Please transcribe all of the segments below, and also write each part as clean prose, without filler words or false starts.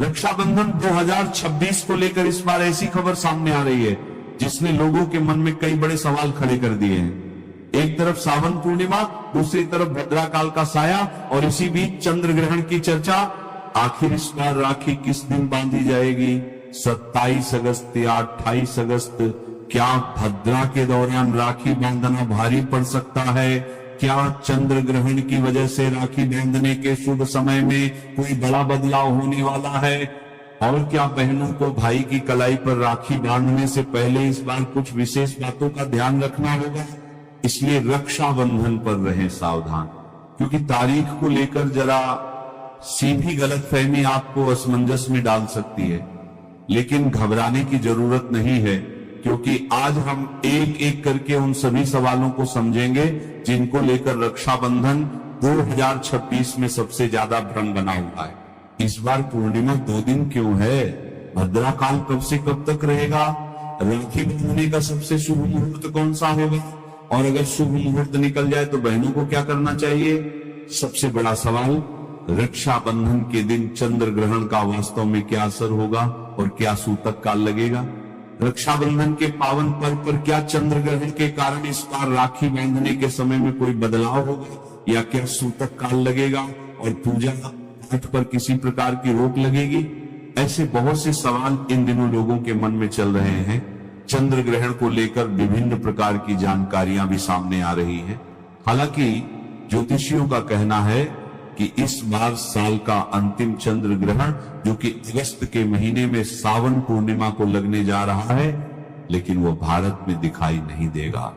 रक्षाबंधन 2026 को लेकर इस बार ऐसी खबर सामने आ रही है जिसने लोगों के मन में कई बड़े सवाल खड़े कर दिए हैं। एक तरफ सावन पूर्णिमा, दूसरी तरफ भद्राकाल का साया और इसी बीच चंद्र ग्रहण की चर्चा। आखिर इस बार राखी किस दिन बांधी जाएगी? 27 अगस्त या 28 अगस्त? क्या भद्रा के दौरान राखी बांधना भारी पड़ सकता है? क्या चंद्र ग्रहण की वजह से राखी बांधने के शुभ समय में कोई बड़ा बदलाव होने वाला है? और क्या बहनों को भाई की कलाई पर राखी बांधने से पहले इस बार कुछ विशेष बातों का ध्यान रखना होगा? इसलिए रक्षाबंधन पर रहें सावधान, क्योंकि तारीख को लेकर जरा सीधी गलतफहमी आपको असमंजस में डाल सकती है। लेकिन घबराने की जरूरत नहीं है, क्योंकि आज हम एक एक करके उन सभी सवालों को समझेंगे जिनको लेकर रक्षाबंधन 2026 में सबसे ज्यादा भ्रम बना हुआ है। इस बार पूर्णिमा 2 दिन क्यों है? भद्राकाल कब से कब तक रहेगा? राखी बांधने का सबसे शुभ मुहूर्त कौन सा होगा? और अगर शुभ मुहूर्त निकल जाए तो बहनों को क्या करना चाहिए? सबसे बड़ा सवाल, रक्षाबंधन के दिन चंद्र ग्रहण का वास्तव में क्या असर होगा और क्या सूतक काल लगेगा? रक्षाबंधन के पावन पर्व पर क्या चंद्र ग्रहण के कारण इस बार राखी बांधने के समय में कोई बदलाव होगा या क्या सूतक काल लगेगा और पूजा पाठ पर किसी प्रकार की रोक लगेगी? ऐसे बहुत से सवाल इन दिनों लोगों के मन में चल रहे हैं। चंद्र ग्रहण को लेकर विभिन्न प्रकार की जानकारियां भी सामने आ रही हैं। हालांकि ज्योतिषियों का कहना है कि इस बार साल का अंतिम चंद्र ग्रहण, जो कि अगस्त के महीने में सावन पूर्णिमा को लगने जा रहा है, लेकिन वो भारत में दिखाई नहीं देगा।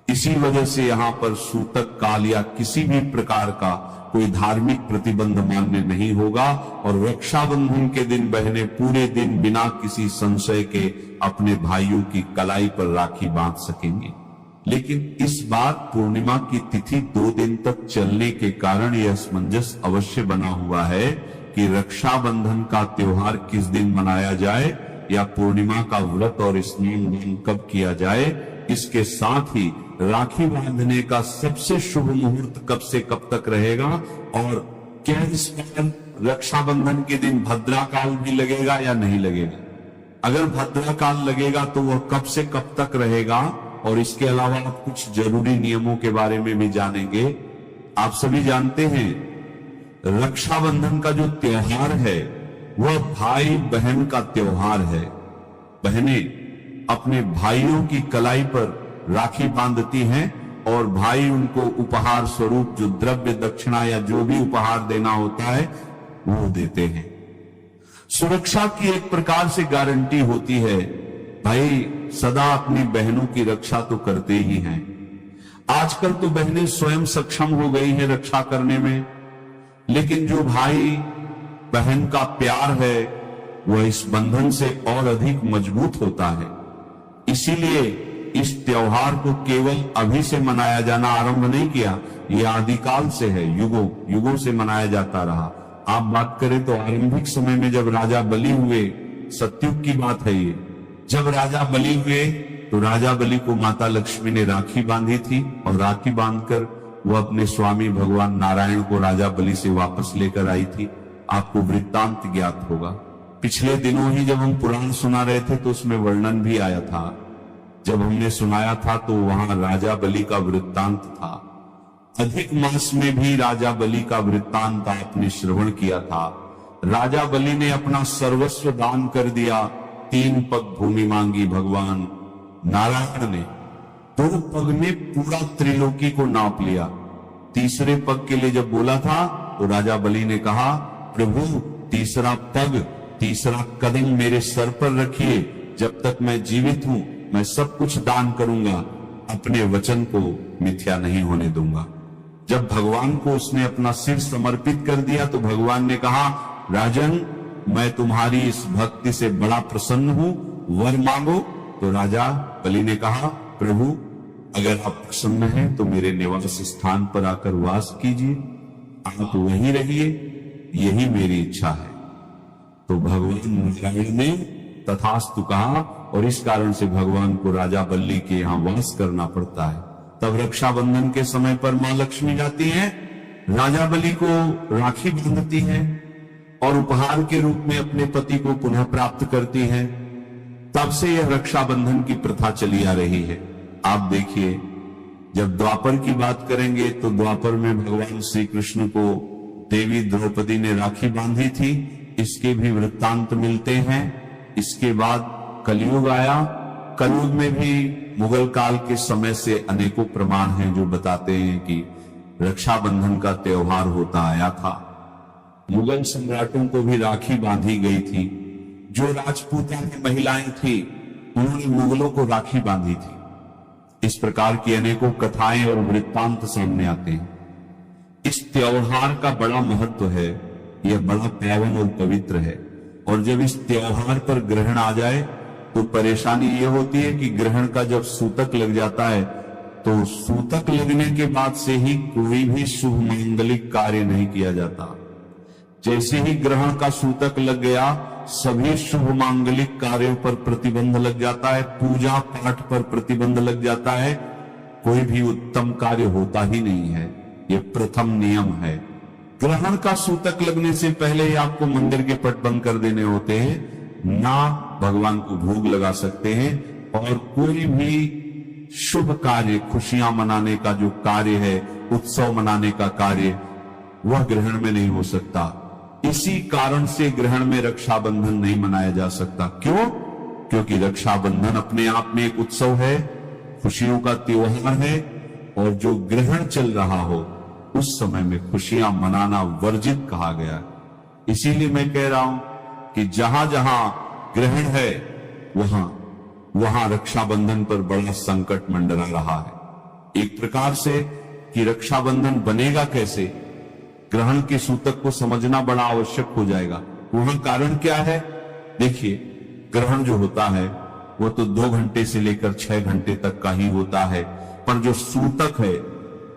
इसी वजह से यहाँ पर सूतक काल या किसी भी प्रकार का कोई धार्मिक प्रतिबंध मान्य नहीं होगा और रक्षाबंधन के दिन बहनें पूरे दिन बिना किसी संशय के अपने भाइयों की कलाई पर राखी बांध सकेंगी। लेकिन इस बार पूर्णिमा की तिथि 2 दिन तक चलने के कारण यह असमंजस अवश्य बना हुआ है कि रक्षाबंधन का त्योहार किस दिन मनाया जाए या पूर्णिमा का व्रत और स्नान कब किया जाए। इसके साथ ही राखी बांधने का सबसे शुभ मुहूर्त कब से कब तक रहेगा और क्या इस बार रक्षाबंधन के दिन भद्राकाल भी लगेगा या नहीं लगेगा? अगर भद्राकाल लगेगा तो वह कब से कब तक रहेगा? और इसके अलावा आप कुछ जरूरी नियमों के बारे में भी जानेंगे। आप सभी जानते हैं रक्षाबंधन का जो त्योहार है वह भाई बहन का त्योहार है। बहनें अपने भाइयों की कलाई पर राखी बांधती हैं और भाई उनको उपहार स्वरूप जो द्रव्य दक्षिणा या जो भी उपहार देना होता है वो देते हैं। सुरक्षा की एक प्रकार से गारंटी होती है। भाई सदा अपनी बहनों की रक्षा तो करते ही हैं। आजकल तो बहनें स्वयं सक्षम हो गई हैं रक्षा करने में, लेकिन जो भाई बहन का प्यार है वह इस बंधन से और अधिक मजबूत होता है। इसीलिए इस त्योहार को केवल अभी से मनाया जाना आरंभ नहीं किया, यह आदिकाल से है, युगों युगों से मनाया जाता रहा। आप बात करें तो आरंभिक समय में जब राजा बलि हुए, सतयुग की बात है ये, जब राजा बलि हुए तो राजा बलि को माता लक्ष्मी ने राखी बांधी थी और राखी बांधकर वह अपने स्वामी भगवान नारायण को राजा बलि से वापस लेकर आई थी। आपको वृत्तांत ज्ञात होगा। पिछले दिनों ही जब हम पुराण सुना रहे थे तो उसमें वर्णन भी आया था। जब हमने सुनाया था तो वहां राजा बलि का वृत्तांत था। अधिक मास में भी राजा बलि का वृत्तांत आपने श्रवण किया था। राजा बलि ने अपना सर्वस्व दान कर दिया। 3 पग भूमि मांगी भगवान नारायण ने, 2 पग में पूरा त्रिलोकी को नाप लिया। तीसरे पग के लिए जब बोला था तो राजा बलि ने कहा, प्रभु तीसरा पग, तीसरा कदम मेरे सर पर रखिए। जब तक मैं जीवित हूं मैं सब कुछ दान करूंगा, अपने वचन को मिथ्या नहीं होने दूंगा। जब भगवान को उसने अपना सिर समर्पित कर दिया तो भगवान ने कहा, राजन मैं तुम्हारी इस भक्ति से बड़ा प्रसन्न हूं, वर मांगो। तो राजा बलि ने कहा, प्रभु अगर आप प्रसन्न हैं तो मेरे निवास स्थान पर आकर वास कीजिए, आप वहीं रहिए, यही मेरी इच्छा है। तो भगवान नारायण ने तथास्तु कहा और इस कारण से भगवान को राजा बलि के यहाँ वास करना पड़ता है। तब रक्षाबंधन के समय पर मां लक्ष्मी जाती हैं, राजा बलि को राखी बांधती हैं और उपहार के रूप में अपने पति को पुनः प्राप्त करती हैं। तब से यह रक्षाबंधन की प्रथा चली आ रही है। आप देखिए, जब द्वापर की बात करेंगे तो द्वापर में भगवान श्री कृष्ण को देवी द्रौपदी ने राखी बांधी थी, इसके भी वृत्तांत मिलते हैं। इसके बाद कलयुग आया। कलयुग में भी मुगल काल के समय से अनेकों प्रमाण हैं जो बताते हैं कि रक्षाबंधन का त्योहार होता आया था। मुगल सम्राटों को भी राखी बांधी गई थी। जो राजपूतानी महिलाएं थी उन्होंने मुगलों को राखी बांधी थी। इस प्रकार की अनेकों कथाएं और वृत्तांत सामने आते हैं। इस त्योहार का बड़ा महत्व है, यह बड़ा पावन और पवित्र है। और जब इस त्योहार पर ग्रहण आ जाए तो परेशानी यह होती है कि ग्रहण का जब सूतक लग जाता है तो सूतक लगने के बाद से ही कोई भी शुभ मांगलिक कार्य नहीं किया जाता। जैसे ही ग्रहण का सूतक लग गया, सभी शुभ मांगलिक कार्यों पर प्रतिबंध लग जाता है, पूजा पाठ पर प्रतिबंध लग जाता है, कोई भी उत्तम कार्य होता ही नहीं है। यह प्रथम नियम है। ग्रहण का सूतक लगने से पहले ही आपको मंदिर के पट बंद कर देने होते हैं, ना भगवान को भोग लगा सकते हैं, और कोई भी शुभ कार्य, खुशियां मनाने का जो कार्य है, उत्सव मनाने का कार्य, वह ग्रहण में नहीं हो सकता। इसी कारण से ग्रहण में रक्षाबंधन नहीं मनाया जा सकता। क्यों? क्योंकि रक्षाबंधन अपने आप में एक उत्सव है, खुशियों का त्योहार है, और जो ग्रहण चल रहा हो उस समय में खुशियां मनाना वर्जित कहा गया है। इसीलिए मैं कह रहा हूं कि जहां जहां ग्रहण है वहां रक्षाबंधन पर बड़ा संकट मंडरा रहा है। एक प्रकार से कि रक्षाबंधन बनेगा कैसे, ग्रहण के सूतक को समझना बड़ा आवश्यक हो जाएगा। वहां कारण क्या है? देखिए, ग्रहण जो होता है वो तो 2 घंटे से लेकर 6 घंटे तक का ही होता है, पर जो सूतक है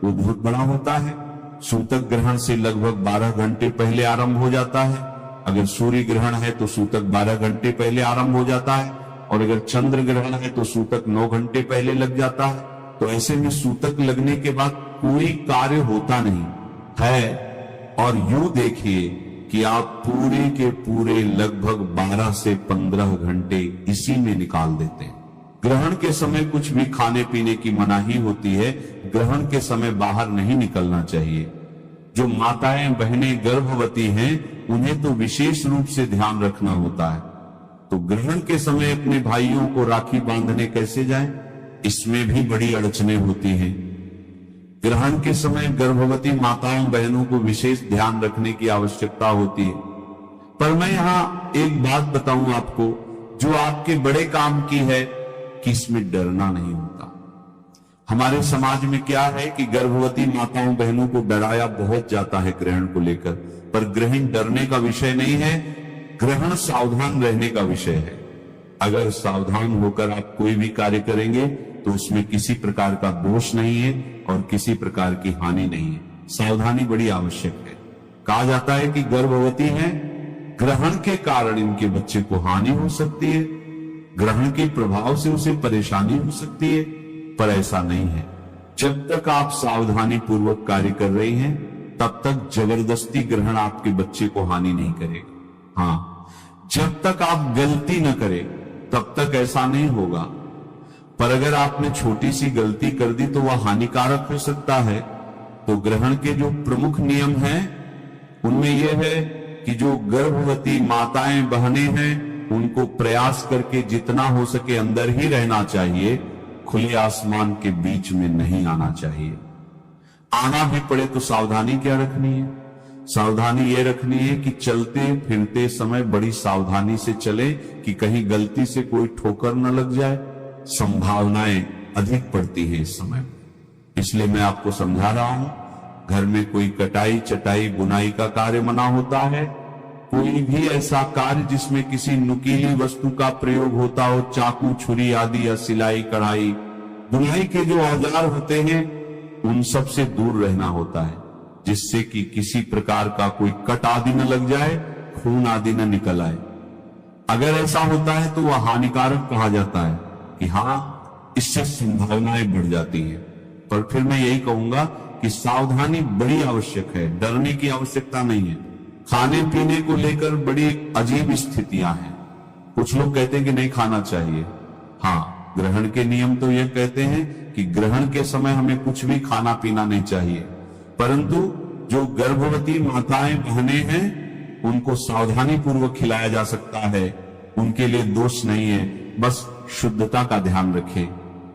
वो बहुत बड़ा होता है। सूतक ग्रहण से लगभग 12 घंटे पहले आरंभ हो जाता है। अगर सूर्य ग्रहण है तो सूतक 12 घंटे पहले आरंभ हो जाता है, और अगर चंद्र ग्रहण है तो सूतक 9 घंटे पहले लग जाता है। तो ऐसे में सूतक लगने के बाद कोई कार्य होता नहीं है। और यूं देखिए कि आप पूरे के पूरे लगभग 12 से 15 घंटे इसी में निकाल देते हैं। ग्रहण के समय कुछ भी खाने पीने की मनाही होती है। ग्रहण के समय बाहर नहीं निकलना चाहिए। जो माताएं बहनें गर्भवती हैं उन्हें तो विशेष रूप से ध्यान रखना होता है। तो ग्रहण के समय अपने भाइयों को राखी बांधने कैसे जाएं? इसमें भी बड़ी अड़चने होती हैं। ग्रहण के समय गर्भवती माताओं बहनों को विशेष ध्यान रखने की आवश्यकता होती है। पर मैं यहां एक बात बताऊं आपको जो आपके बड़े काम की है कि इसमें डरना नहीं होता। हमारे समाज में क्या है कि गर्भवती माताओं बहनों को डराया बहुत जाता है ग्रहण को लेकर, पर ग्रहण डरने का विषय नहीं है, ग्रहण सावधान रहने का विषय है। अगर सावधान होकर आप कोई भी कार्य करेंगे तो उसमें किसी प्रकार का दोष नहीं है और किसी प्रकार की हानि नहीं है। सावधानी बड़ी आवश्यक है। कहा जाता है कि गर्भवती हैं, ग्रहण के कारण इनके बच्चे को हानि हो सकती है, ग्रहण के प्रभाव से उसे परेशानी हो सकती है, पर ऐसा नहीं है। जब तक आप सावधानी पूर्वक कार्य कर रही हैं तब तक जबरदस्ती ग्रहण आपके बच्चे को हानि नहीं करेगा। हाँ, जब तक आप गलती न करें तब तक ऐसा नहीं होगा, पर अगर आपने छोटी सी गलती कर दी तो वह हानिकारक हो सकता है। तो ग्रहण के जो प्रमुख नियम हैं उनमें यह है कि जो गर्भवती माताएं बहनें हैं उनको प्रयास करके जितना हो सके अंदर ही रहना चाहिए, खुले आसमान के बीच में नहीं आना चाहिए। आना भी पड़े तो सावधानी क्या रखनी है? सावधानी ये रखनी है कि चलते फिरते समय बड़ी सावधानी से चले कि कहीं गलती से कोई ठोकर न लग जाए। संभावनाएं अधिक पड़ती है इस समय, इसलिए मैं आपको समझा रहा हूं। घर में कोई कटाई चटाई बुनाई का कार्य मना होता है, कोई भी ऐसा कार्य जिसमें किसी नुकीली वस्तु का प्रयोग होता हो, चाकू छुरी आदि, या सिलाई कढ़ाई बुनाई के जो औजार होते हैं उन सब से दूर रहना होता है, जिससे कि किसी प्रकार का कोई कट आदि न लग जाए, खून आदि न निकल आए। अगर ऐसा होता है तो वह हानिकारक कहा जाता है कि हाँ, इससे संभावनाएं बढ़ जाती हैं। पर फिर मैं यही कहूंगा कि सावधानी बड़ी आवश्यक है, डरने की आवश्यकता नहीं है। खाने पीने को लेकर बड़ी अजीब स्थितियां हैं। कुछ लोग कहते हैं कि नहीं खाना चाहिए। हाँ, ग्रहण के नियम तो यह कहते हैं कि ग्रहण के समय हमें कुछ भी खाना पीना नहीं चाहिए, परंतु जो गर्भवती माताएं बहनें हैं उनको सावधानी पूर्वक खिलाया जा सकता है, उनके लिए दोष नहीं है। बस शुद्धता का ध्यान रखें,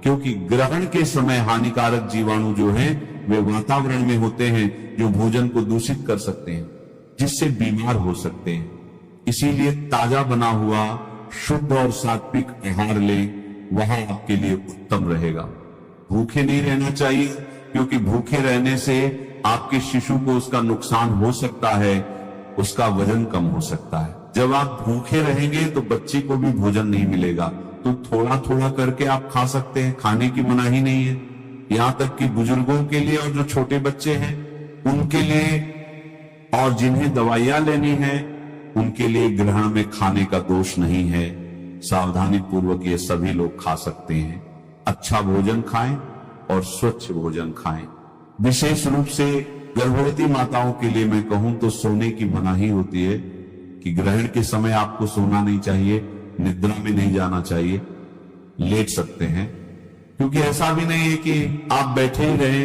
क्योंकि ग्रहण के समय हानिकारक जीवाणु जो हैं वे वातावरण में होते हैं, जो भोजन को दूषित कर सकते हैं, जिससे बीमार हो सकते हैं। इसीलिए ताजा बना हुआ शुद्ध और सात्विक आहार लें, वह आपके लिए उत्तम रहेगा। भूखे नहीं रहना चाहिए, क्योंकि भूखे रहने से आपके शिशु को उसका नुकसान हो सकता है, उसका वजन कम हो सकता है। जब आप भूखे रहेंगे तो बच्चे को भी भोजन नहीं मिलेगा, तो थोड़ा थोड़ा करके आप खा सकते हैं, खाने की मनाही नहीं है। यहां तक कि बुजुर्गों के लिए और जो छोटे बच्चे हैं उनके लिए और जिन्हें दवाइयां लेनी है उनके लिए ग्रहण में खाने का दोष नहीं है। सावधानी पूर्वक ये सभी लोग खा सकते हैं। अच्छा भोजन खाएं और स्वच्छ भोजन खाएं। विशेष रूप से गर्भवती माताओं के लिए मैं कहूं तो सोने की मनाही होती है कि ग्रहण के समय आपको सोना नहीं चाहिए, निद्रा में नहीं जाना चाहिए, लेट सकते हैं। क्योंकि ऐसा भी नहीं है कि आप बैठे ही रहे,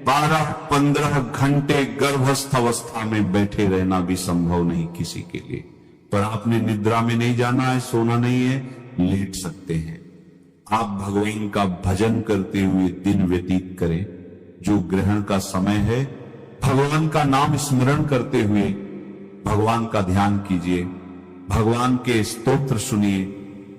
12-15 घंटे गर्भस्थ अवस्था में बैठे रहना भी संभव नहीं किसी के लिए। पर आपने निद्रा में नहीं जाना है, सोना नहीं है, लेट सकते हैं। आप भगवान का भजन करते हुए दिन व्यतीत करें। जो ग्रहण का समय है, भगवान का नाम स्मरण करते हुए भगवान का ध्यान कीजिए, भगवान के स्तोत्र सुनिए,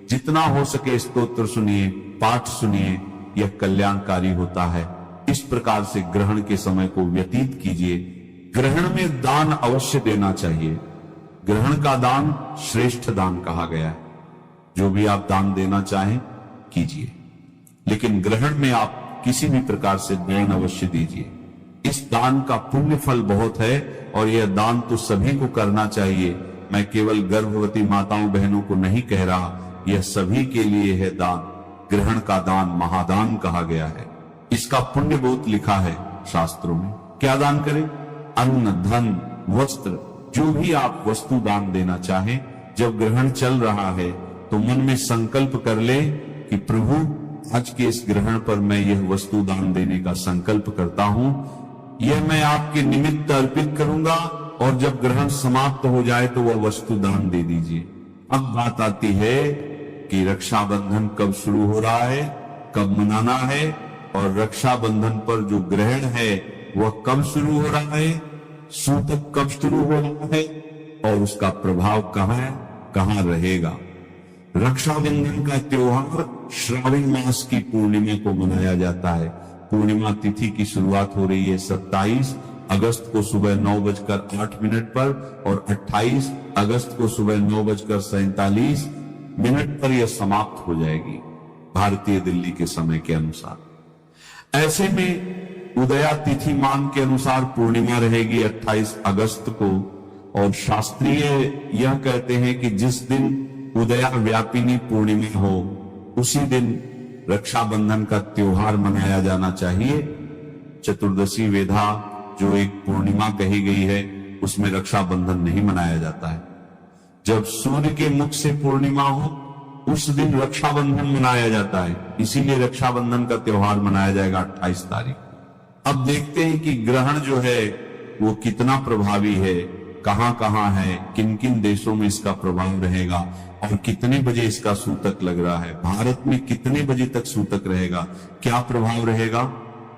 जितना हो सके स्तोत्र सुनिए, पाठ सुनिए, यह कल्याणकारी होता है। इस प्रकार से ग्रहण के समय को व्यतीत कीजिए। ग्रहण में दान अवश्य देना चाहिए। ग्रहण का दान श्रेष्ठ दान कहा गया है। जो भी आप दान देना चाहें कीजिए, लेकिन ग्रहण में आप किसी भी प्रकार से दान अवश्य दीजिए। इस दान का पुण्य फल बहुत है और यह दान तो सभी को करना चाहिए। मैं केवल गर्भवती माताओं बहनों को नहीं कह रहा, यह सभी के लिए है दान। ग्रहण का दान महादान कहा गया है। इसका पुण्य बहुत लिखा है शास्त्रों में। क्या दान करें? अन्न, धन, वस्त्र, जो भी आप वस्तु दान देना चाहें। जब ग्रहण चल रहा है तो मन में संकल्प कर ले कि प्रभु आज के इस ग्रहण पर मैं यह वस्तु दान देने का संकल्प करता हूं, यह मैं आपके निमित्त अर्पित करूंगा, और जब ग्रहण समाप्त हो जाए तो वह वस्तु दान दे दीजिए। अब बात आती है कि रक्षाबंधन कब शुरू हो रहा है, कब मनाना है, और रक्षाबंधन पर जो ग्रहण है वह कब शुरू हो रहा है, सूतक कब शुरू हो रहा है, और उसका प्रभाव कहां रहेगा। रक्षाबंधन का त्योहार श्रावण मास की पूर्णिमा को मनाया जाता है। पूर्णिमा तिथि की शुरुआत हो रही है 27 अगस्त को सुबह 9:08 पर, और 28 अगस्त को सुबह 9:47 पर यह समाप्त हो जाएगी भारतीय दिल्ली के समय के अनुसार। ऐसे में उदया तिथि मान के अनुसार पूर्णिमा रहेगी 28 अगस्त को, और शास्त्रीय यह कहते हैं कि जिस दिन उदया व्यापिनी पूर्णिमा हो उसी दिन रक्षाबंधन का त्योहार मनाया जाना चाहिए। चतुर्दशी वेधा जो एक पूर्णिमा कही गई है उसमें रक्षाबंधन नहीं मनाया जाता है। जब सूर्य के मुख से पूर्णिमा हो उस दिन रक्षाबंधन मनाया जाता है, इसीलिए रक्षाबंधन का त्योहार मनाया जाएगा 28 तारीख। अब देखते हैं कि ग्रहण जो है वो कितना प्रभावी है, कहां कहां है, किन किन देशों में इसका प्रभाव रहेगा, और कितने बजे इसका सूतक लग रहा है, भारत में कितने बजे तक सूतक रहेगा, क्या प्रभाव रहेगा।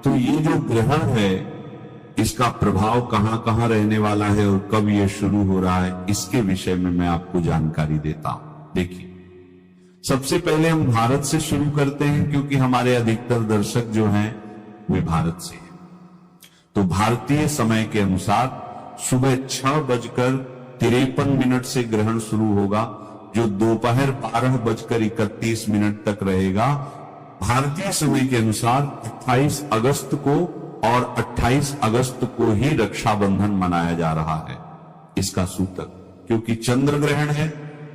तो ये जो ग्रहण है इसका प्रभाव कहां कहां रहने वाला है और कब ये शुरू हो रहा है, इसके विषय में मैं आपको जानकारी देता हूं। देखिए, सबसे पहले हम भारत से शुरू करते हैं, क्योंकि हमारे अधिकतर दर्शक जो हैं वे भारत से हैं। तो भारतीय समय के अनुसार सुबह 6:53 से ग्रहण शुरू होगा, जो दोपहर 12:31 तक रहेगा। भारतीय समय के अनुसार 28 अगस्त को और 28 अगस्त को ही रक्षाबंधन मनाया जा रहा है। इसका सूतक, क्योंकि चंद्र ग्रहण है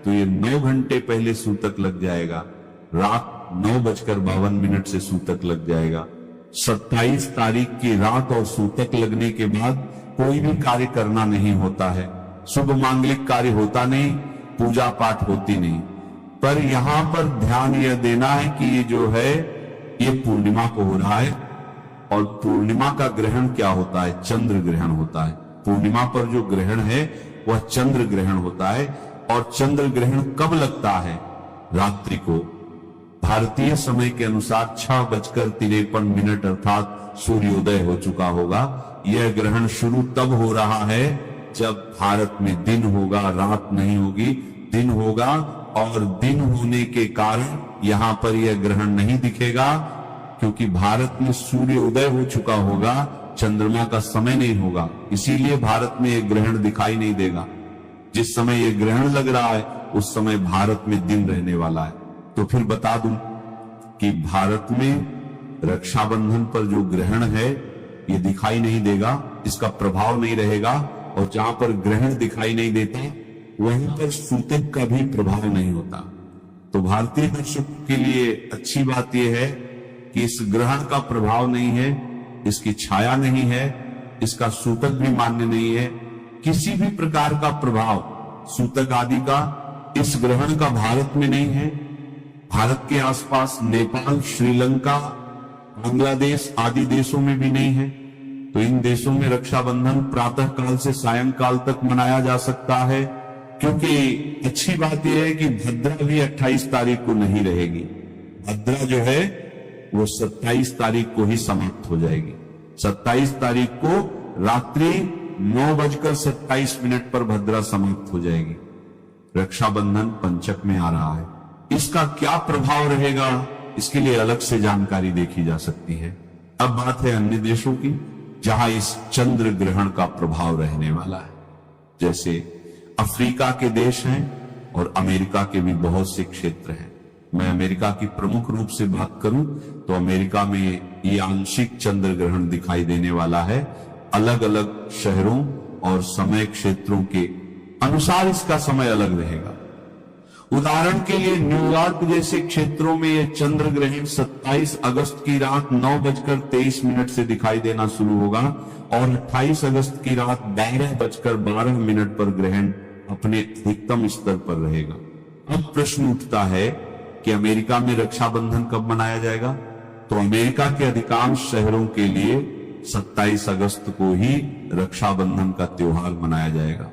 तो ये 9 घंटे पहले सूतक लग जाएगा, रात 9:52 से सूतक लग जाएगा। 27 तारीख की रात और सूतक लगने के बाद कोई भी कार्य करना नहीं होता है। शुभ मांगलिक कार्य होता नहीं, पूजा पाठ होती नहीं। पर यहां पर ध्यान यह देना है कि ये जो है ये पूर्णिमा को हो रहा है, और पूर्णिमा का ग्रहण क्या होता है? चंद्र ग्रहण होता है। पूर्णिमा पर जो ग्रहण है वह चंद्र ग्रहण होता है, और चंद्र ग्रहण कब लगता है? रात्रि को भारतीय समय के अनुसार 6:53 अर्थात सूर्योदय हो चुका होगा। यह ग्रहण शुरू तब हो रहा है जब भारत में दिन होगा, रात नहीं होगी, दिन होगा, और दिन होने के कारण यहां पर यह ग्रहण नहीं दिखेगा, क्योंकि भारत में सूर्य उदय हो चुका होगा, चंद्रमा का समय नहीं होगा, इसीलिए भारत में यह ग्रहण दिखाई नहीं देगा। जिस समय यह ग्रहण लग रहा है उस समय भारत में दिन रहने वाला है। तो फिर बता दूं कि भारत में रक्षाबंधन पर जो ग्रहण है ये दिखाई नहीं देगा, इसका प्रभाव नहीं रहेगा, और जहां पर ग्रहण दिखाई नहीं देता वहीं पर सूतक का भी प्रभाव नहीं होता। तो भारतीय दर्शकों के लिए अच्छी बात यह है कि इस ग्रहण का प्रभाव नहीं है, इसकी छाया नहीं है, इसका सूतक भी मान्य नहीं है, किसी भी प्रकार का प्रभाव सूतक आदि का इस ग्रहण का भारत में नहीं है। भारत के आसपास नेपाल, श्रीलंका, बांग्लादेश आदि देशों में भी नहीं है। तो इन देशों में रक्षाबंधन प्रातः काल से सायंकाल तक मनाया जा सकता है, क्योंकि अच्छी बात यह है कि भद्रा भी 28 तारीख को नहीं रहेगी। भद्रा जो है वो 27 तारीख को ही समाप्त हो जाएगी। 27 तारीख को रात्रि 9:27 पर भद्रा समाप्त हो जाएगी। रक्षाबंधन पंचक में आ रहा है, इसका क्या प्रभाव रहेगा इसके लिए अलग से जानकारी देखी जा सकती है। अब बात है अन्य देशों की जहां इस चंद्र ग्रहण का प्रभाव रहने वाला है। जैसे अफ्रीका के देश हैं और अमेरिका के भी बहुत से क्षेत्र हैं। मैं अमेरिका की प्रमुख रूप से बात करूं तो अमेरिका में ये आंशिक चंद्र ग्रहण दिखाई देने वाला है। अलग अलग शहरों और समय क्षेत्रों के अनुसार इसका समय अलग रहेगा। उदाहरण के लिए न्यूयॉर्क जैसे क्षेत्रों में यह चंद्र ग्रहण 27 अगस्त की रात 9:23 से दिखाई देना शुरू होगा, और 28 अगस्त की रात 12:12 पर ग्रहण अपने अधिकतम स्तर पर रहेगा। अब प्रश्न उठता है कि अमेरिका में रक्षाबंधन कब मनाया जाएगा? तो अमेरिका के अधिकांश शहरों के लिए 27 अगस्त को ही रक्षाबंधन का त्योहार मनाया जाएगा।